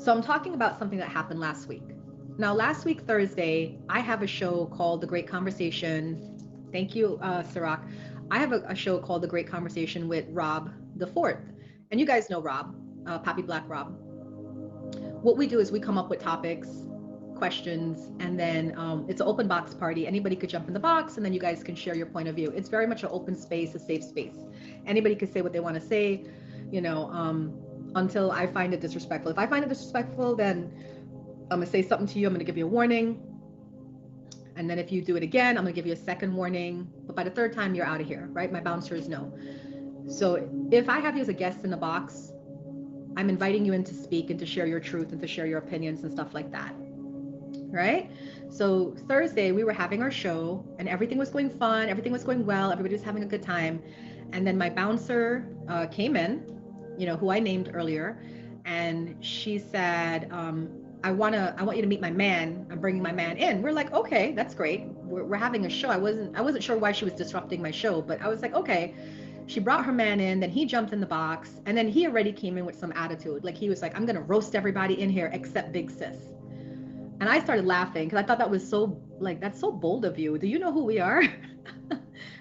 So I'm talking about something that happened last week. Now, last week, Thursday, I have a show called The Great Conversation. Thank you, Sirach. I have a show called The Great Conversation with Rob the Fourth. And you guys know Rob, Poppy Black Rob. What we do is we come up with topics, questions, and then it's an open box party. Anybody could jump in the box, and then you guys can share your point of view. It's very much an open space, a safe space. Anybody could say what they want to say, you know, until I find it disrespectful. If I find it disrespectful, then I'm gonna say something to you. I'm gonna give you a warning. And then if you do it again, I'm gonna give you a second warning. But by the third time, you're out of here, right? My bouncers know. So if I have you as a guest in the box, I'm inviting you in to speak and to share your truth and to share your opinions and stuff like that, right? So Thursday, we were having our show and everything was going fun. Everything was going well. Everybody was having a good time. And then my bouncer came in, you know, who I named earlier. And she said, I want you to meet my man. I'm bringing my man in. We're like, okay, that's great. We're having a show. I wasn't sure why she was disrupting my show, but I was like, okay. She brought her man in, then he jumped in the box, and then he already came in with some attitude. Like he was like, I'm gonna roast everybody in here except Big Sis. And I started laughing because I thought that was so, like, that's so bold of you. Do you know who we are?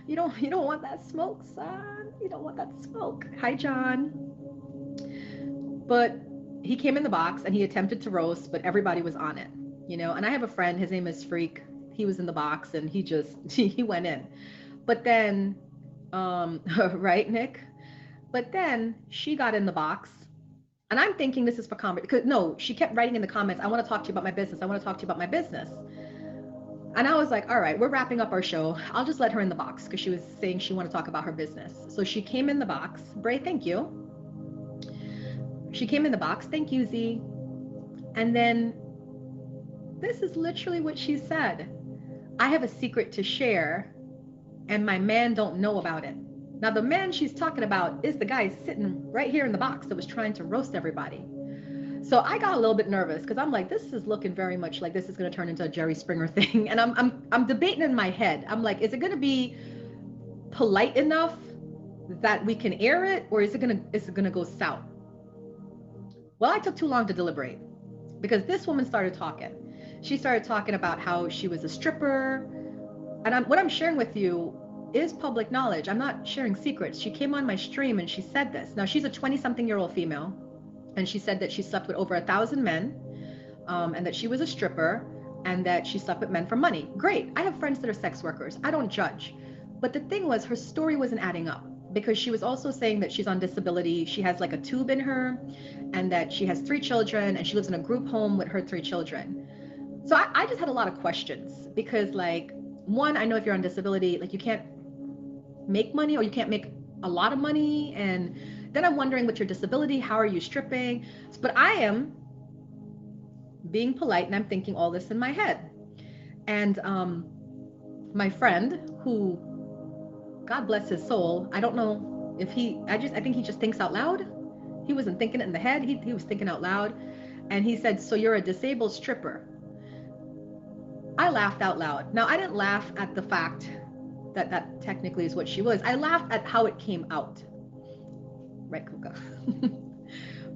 You don't want that smoke, son. You don't want that smoke. Hi, John. But he came in the box and he attempted to roast, but everybody was on it, you know. And I have a friend, his name is Freak. He was in the box and he went in. But then right, Nick? But then she got in the box and I'm thinking this is for comment because no, she kept writing in the comments, I want to talk to you about my business. I want to talk to you about my business. And I was like, all right, we're wrapping up our show. I'll just let her in the box because she was saying she wanted to talk about her business. So she came in the box. Bray, thank you. She came in the box. Thank you, Z. And then this is literally what she said. I have a secret to share and my man don't know about it. Now the man she's talking about is the guy sitting right here in the box that was trying to roast everybody. So I got a little bit nervous because I'm like, this is looking very much like this is going to turn into a Jerry Springer thing. And I'm debating in my head. I'm like, is it going to be polite enough that we can air it, or is it going to go south? Well, I took too long to deliberate because this woman started talking. She started talking about how she was a stripper. And what I'm sharing with you is public knowledge. I'm not sharing secrets. She came on my stream and she said this. Now she's a 20-something-year-old female. And she said that she slept with over 1,000 men and that she was a stripper and that she slept with men for money. Great. I have friends that are sex workers. I don't judge. But the thing was, her story wasn't adding up because she was also saying that she's on disability. She has like a tube in her and that she has 3 children and she lives in a group home with her 3 children. So I just had a lot of questions because, like, one, I know if you're on disability, like you can't make money or you can't make a lot of money. And then I'm wondering, with your disability, how are you stripping? But I am being polite and I'm thinking all this in my head. And my friend, who, God bless his soul, I don't know if I think he just thinks out loud. He wasn't thinking it in the head. He was thinking out loud. And he said, so you're a disabled stripper. I laughed out loud. Now, I didn't laugh at the fact that that technically is what she was. I laughed at how it came out. Right, Kuka?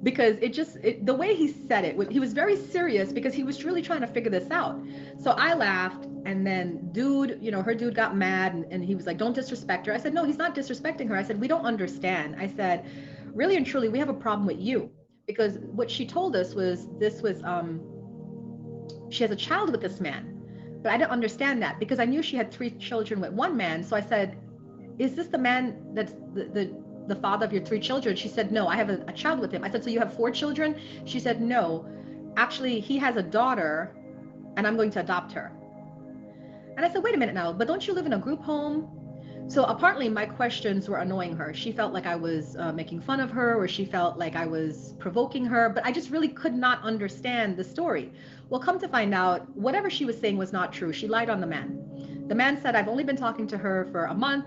Because the way he said it, he was very serious because he was really trying to figure this out. So I laughed, and then her dude got mad and he was like, don't disrespect her. I said, no, he's not disrespecting her. I said, we don't understand. I said, really and truly, we have a problem with you, because what she told us was she has a child with this man. But I didn't understand that because I knew she had 3 children with one man. So I said, is this the man that's the father of your 3 children? She said, no, I have a child with him. I said, so you have 4 children? She said, no, actually he has a daughter and I'm going to adopt her. And I said, wait a minute now, but don't you live in a group home? So apparently my questions were annoying her. She felt like I was making fun of her, or she felt like I was provoking her, but I just really could not understand the story. Well, come to find out, whatever she was saying was not true. She lied on the man. The man said, I've only been talking to her for a month.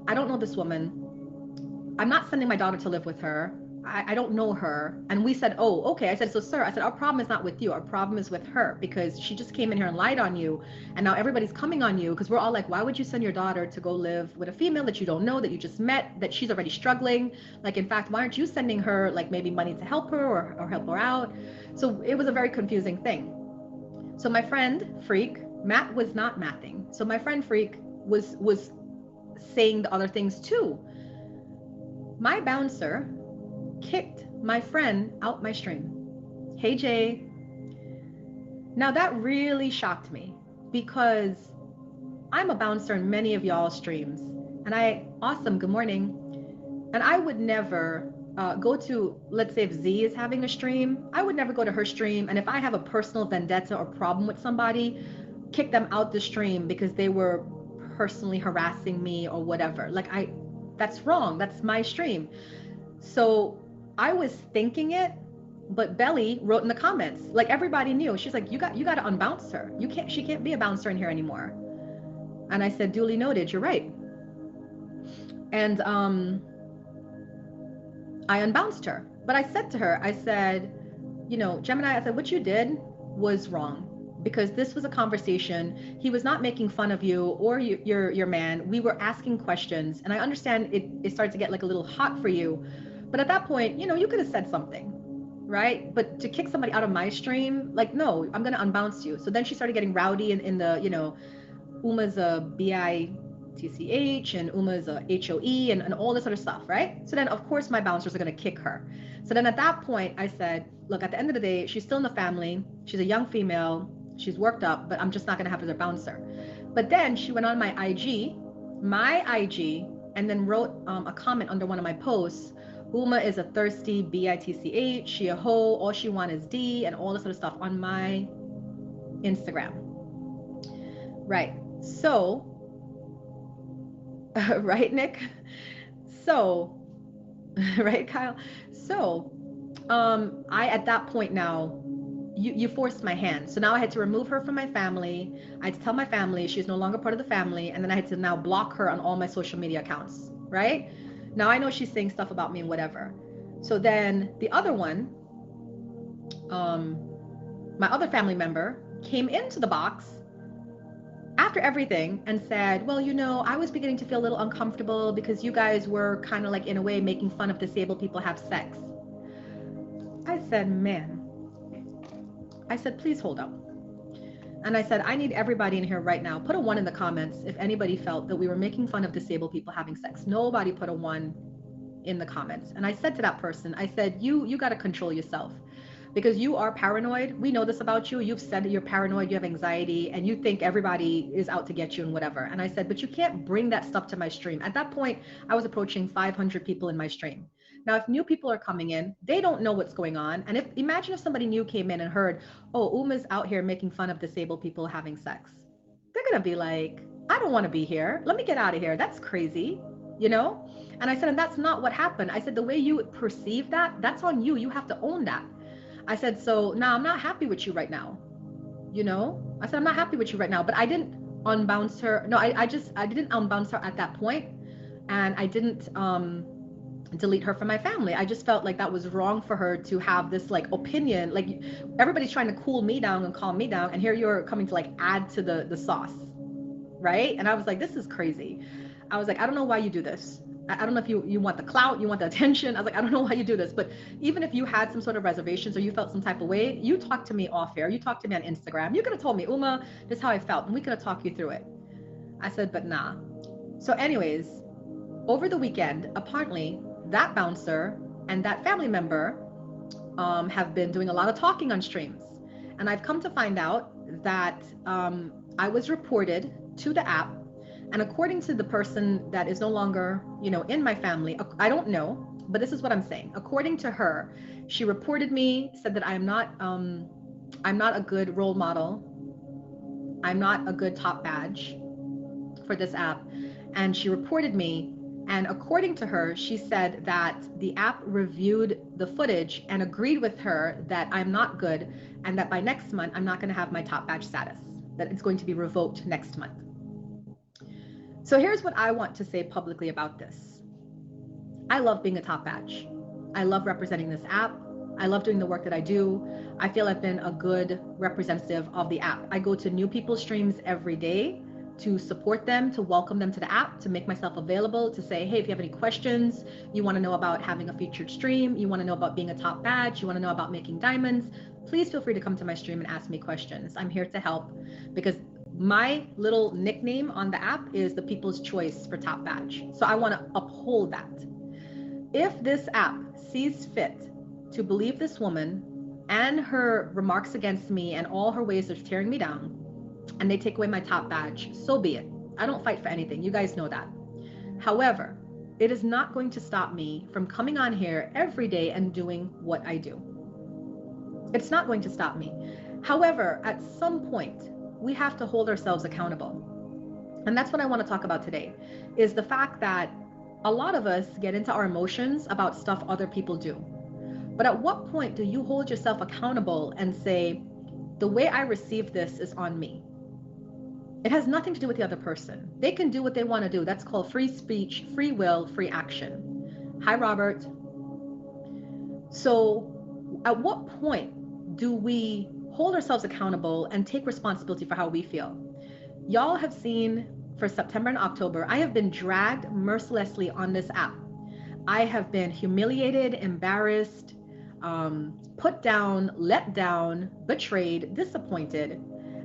I don't know this woman. I'm not sending my daughter to live with her. I don't know her. And we said, oh, okay. I said, so sir, I said, our problem is not with you. Our problem is with her, because she just came in here and lied on you. And now everybody's coming on you, because we're all like, why would you send your daughter to go live with a female that you don't know, that you just met, that she's already struggling? Like, in fact, why aren't you sending her like maybe money to help her, or help her out? So it was a very confusing thing. So my friend Freak, Matt was not mathing. So my friend Freak was saying the other things too. My bouncer kicked my friend out my stream. Hey Jay. Now that really shocked me, because I'm a bouncer in many of y'all's streams, and awesome, good morning. And I would never go to, let's say if Z is having a stream, I would never go to her stream, and if I have a personal vendetta or problem with somebody, kick them out the stream because they were personally harassing me or whatever. Like, that's wrong. That's my stream. So I was thinking it, but Belly wrote in the comments, like everybody knew. She's like, you got to unbounce her. She can't be a bouncer in here anymore. And I said, duly noted, you're right. And I unbounced her. But I said to her, I said, you know, Gemini, I said, what you did was wrong, because this was a conversation. He was not making fun of you or your man. We were asking questions, and I understand it started to get like a little hot for you. But at that point, you know, you could have said something, right? But to kick somebody out of my stream, like, no, I'm going to unbounce you. So then she started getting rowdy in the, you know, Uma's a BITCH and Uma's a HOE and all this other stuff, right? So then, of course, my bouncers are going to kick her. So then at that point, I said, look, at the end of the day, she's still in the family. She's a young female. She's worked up, but I'm just not going to have her as a bouncer. But then she went on my IG, and then wrote a comment under one of my posts. Uma is a thirsty BITCH, she a hoe, all she want is D, and all this other stuff on my Instagram. Right. So, right, Nick? So, right, Kyle? So, I, at that point now, you forced my hand. So now I had to remove her from my family. I had to tell my family she's no longer part of the family. And then I had to now block her on all my social media accounts, right? Now I know she's saying stuff about me and whatever. So then the other one, my other family member came into the box after everything and said, well, you know, I was beginning to feel a little uncomfortable because you guys were kind of like, in a way, making fun of disabled people have sex. I said, man, I said, please hold up. And I said, I need everybody in here right now. Put a 1 in the comments if anybody felt that we were making fun of disabled people having sex. Nobody put a 1 in the comments. And I said to that person, I said, you got to control yourself, because you are paranoid. We know this about you. You've said that you're paranoid, you have anxiety, and you think everybody is out to get you and whatever. And I said, but you can't bring that stuff to my stream. At that point, I was approaching 500 people in my stream. Now, if new people are coming in, they don't know what's going on. And imagine if somebody new came in and heard, oh, Uma's out here making fun of disabled people having sex. They're going to be like, I don't want to be here. Let me get out of here. That's crazy, you know? And I said, and that's not what happened. I said, the way you perceive that, that's on you. You have to own that. I said, so now I'm not happy with you right now. You know, I said, I'm not happy with you right now, but I didn't unbounce her. No, I didn't unbounce her at that point, and I didn't delete her from my family. I just felt like that was wrong for her to have this like opinion. Like, everybody's trying to cool me down and calm me down, and here you're coming to like add to the sauce, right? And I was like, this is crazy. I was like, I don't know why you do this. I don't know if you want the clout, you want the attention. I was like, I don't know why you do this. But even if you had some sort of reservations or you felt some type of way, you talked to me off air. You talked to me on Instagram. You could have told me, Uma, this is how I felt, and we could have talked you through it. I said, but nah. So anyways, over the weekend, apparently that bouncer and that family member have been doing a lot of talking on streams. And I've come to find out that I was reported to the app. And according to the person that is no longer, you know, in my family, I don't know, but this is what I'm saying. According to her, she reported me, said that I'm not a good role model. I'm not a good top badge for this app. And she reported me. And according to her, she said that the app reviewed the footage and agreed with her that I'm not good, and that by next month, I'm not going to have my top badge status, that it's going to be revoked next month. So here's what I want to say publicly about this. I love being a top badge. I love representing this app. I love doing the work that I do. I feel I've been a good representative of the app. I go to new people's streams every day to support them, to welcome them to the app, to make myself available, to say, hey, if you have any questions, you want to know about having a featured stream, you want to know about being a top badge, you want to know about making diamonds, please feel free to come to my stream and ask me questions. I'm here to help, because my little nickname on the app is the people's choice for top badge. So I want to uphold that. If this app sees fit to believe this woman and her remarks against me and all her ways of tearing me down, and they take away my top badge, so be it. I don't fight for anything. You guys know that. However, it is not going to stop me from coming on here every day and doing what I do. It's not going to stop me. However, at some point, we have to hold ourselves accountable. And that's what I want to talk about today, is the fact that a lot of us get into our emotions about stuff other people do. But at what point do you hold yourself accountable and say, the way I receive this is on me? It has nothing to do with the other person. They can do what they want to do. That's called free speech, free will, free action. Hi, Robert. So at what point do we hold ourselves accountable and take responsibility for how we feel? Y'all have seen for September and October, I have been dragged mercilessly on this app. I have been humiliated, embarrassed, put down, let down, betrayed, disappointed.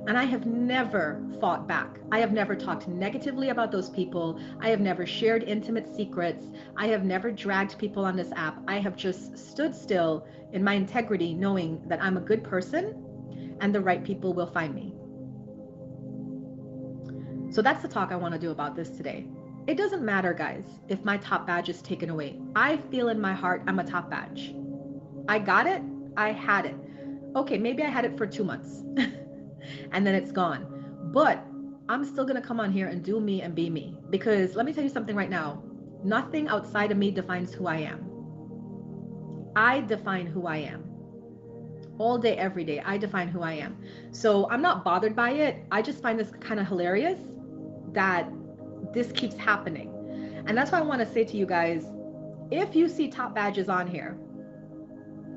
And I have never fought back. I have never talked negatively about those people. I have never shared intimate secrets. I have never dragged people on this app. I have just stood still in my integrity, knowing that I'm a good person and the right people will find me. So that's the talk I want to do about this today. It doesn't matter, guys, if my top badge is taken away. I feel in my heart I'm a top badge. I got it. I had it. Okay, maybe I had it for 2 months. And then it's gone. But I'm still going to come on here and do me and be me. Because let me tell you something right now. Nothing outside of me defines who I am. I define who I am. All day, every day, I define who I am. So I'm not bothered by it. I just find this kind of hilarious that this keeps happening. And that's why I want to say to you guys, if you see top badges on here,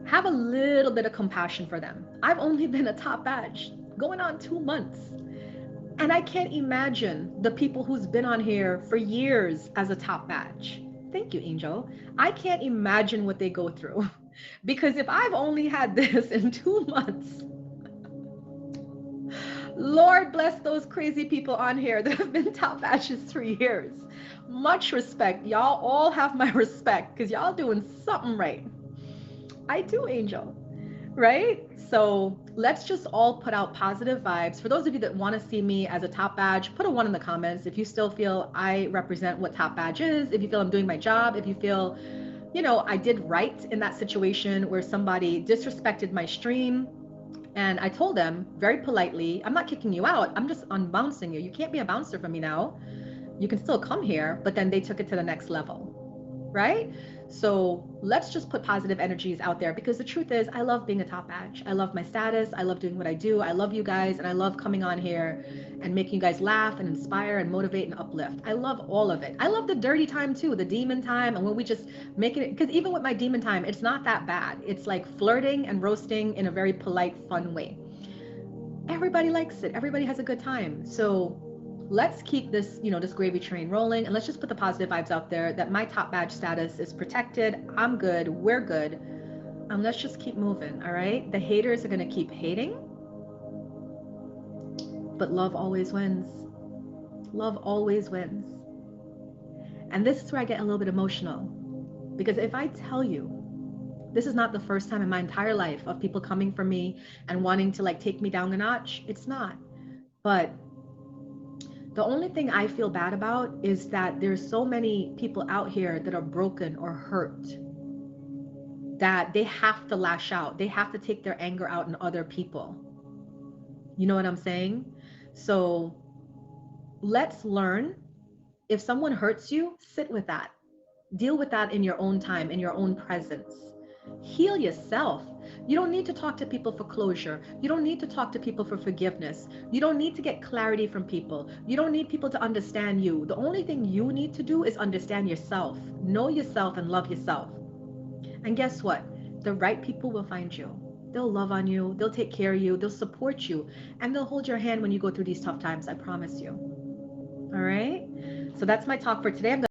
have a little bit of compassion for them. I've only been a top badge going on 2 months. And I can't imagine the people who's been on here for years as a top badge. Thank you, Angel. I can't imagine what they go through. Because if I've only had this in 2 months, Lord bless those crazy people on here that have been top badges for years. Much respect. Y'all all have my respect because y'all doing something right. I do, Angel. Right? So let's just all put out positive vibes. For those of you that want to see me as a top badge, put a 1 in the comments. If you still feel I represent what top badge is, if you feel I'm doing my job, if you feel, you know, I did right in that situation where somebody disrespected my stream. And I told them very politely, I'm not kicking you out. I'm just unbouncing you. You can't be a bouncer for me now. You can still come here, but then they took it to the next level, right? So let's just put positive energies out there, because the truth is I love being a top badge. I love my status. I love doing what I do. I love you guys. And I love coming on here and making you guys laugh and inspire and motivate and uplift. I love all of it. I love the dirty time too, the demon time. And when we just make it, because even with my demon time, it's not that bad. It's like flirting and roasting in a very polite, fun way. Everybody likes it. Everybody has a good time. So let's keep this, you know, this gravy train rolling, and let's just put the positive vibes out there that my top badge status is protected. I'm good. We're good. And let's just keep moving. All right. The haters are going to keep hating, but love always wins. Love always wins. And this is where I get a little bit emotional, because if I tell you, this is not the first time in my entire life of people coming for me and wanting to like take me down a notch. It's not. But the only thing I feel bad about is that there's so many people out here that are broken or hurt that they have to lash out. They have to take their anger out on other people. You know what I'm saying? So let's learn. If someone hurts you, sit with that. Deal with that in your own time, in your own presence. Heal yourself. You don't need to talk to people for closure. You don't need to talk to people for forgiveness. You don't need to get clarity from people. You don't need people to understand you. The only thing you need to do is understand yourself. Know yourself and love yourself. And guess what? The right people will find you. They'll love on you, they'll take care of you, they'll support you, and they'll hold your hand when you go through these tough times. I promise you. All right. So that's my talk for today. I'm